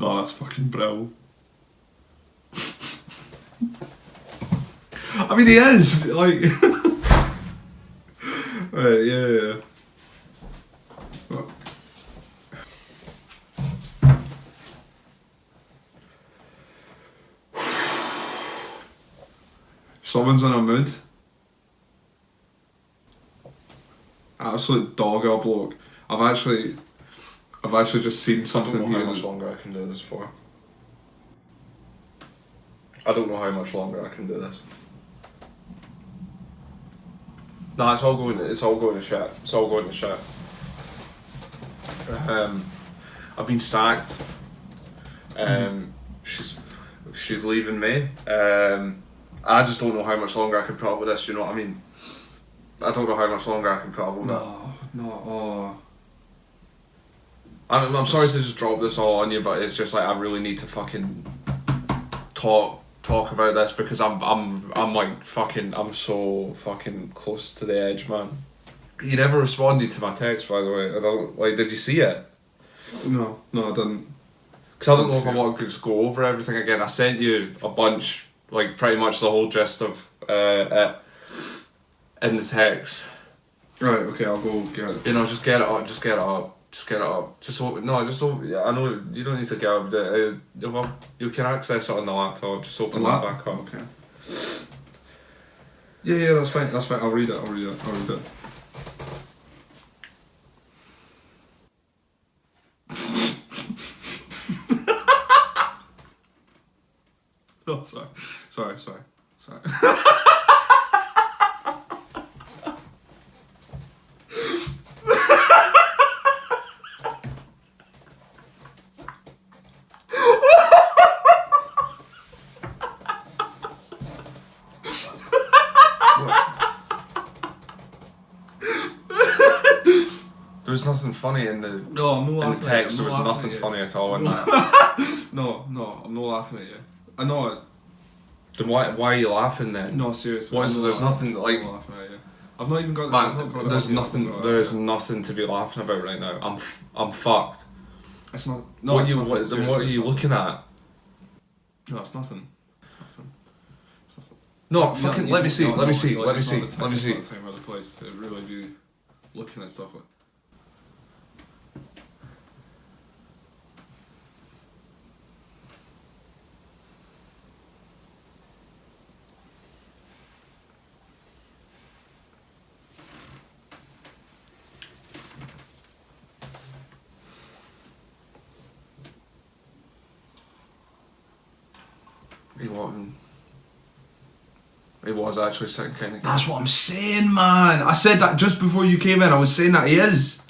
No, that's fucking brilliant. I mean, he is, like... Right, yeah. What? Someone's in a mood. Absolute dogger bloke. I've actually just seen something I don't know here. how much longer I can do this for. I don't know how much longer I can do this. Nah, it's all going to shit. It's all going to shit. I've been sacked. She's leaving me. I just don't know how much longer I can put up with this, you know what I mean? I don't know how much longer I can put up with it. No. I'm sorry to just drop this all on you, but it's just like I really need to fucking talk about this because I'm like fucking, I'm so fucking close to the edge, man. You never responded to my text, by the way. I don't, like, did you see it? No, I didn't. Because I don't know if I want to just go over everything again. I sent you a bunch, like pretty much the whole gist of it in the text. Right, okay, I'll go get it. You know, just get it up. Yeah, I know you don't need to get up. You can access it on the laptop. Just open that back up. Okay. Yeah, that's fine. I'll read it. Oh, sorry. There was nothing funny in the I'm not in the laughing text. at There you. was nothing funny at all in that. No, I'm not laughing at you. I know it. Then why are you laughing then? No, seriously. There's nothing like. I'm not laughing at you. I've not even got. Man, there's nothing. There is nothing to be laughing about right now. I'm fucked. It's not. No, What it's you? nothing. What are you looking at? No, it's nothing. No, fucking. Let me see. Let me see. It's not the time or the place to really be looking at stuff like. He was actually sitting kind of. That's what I'm saying, man. I said that just before you came in. I was saying that he is.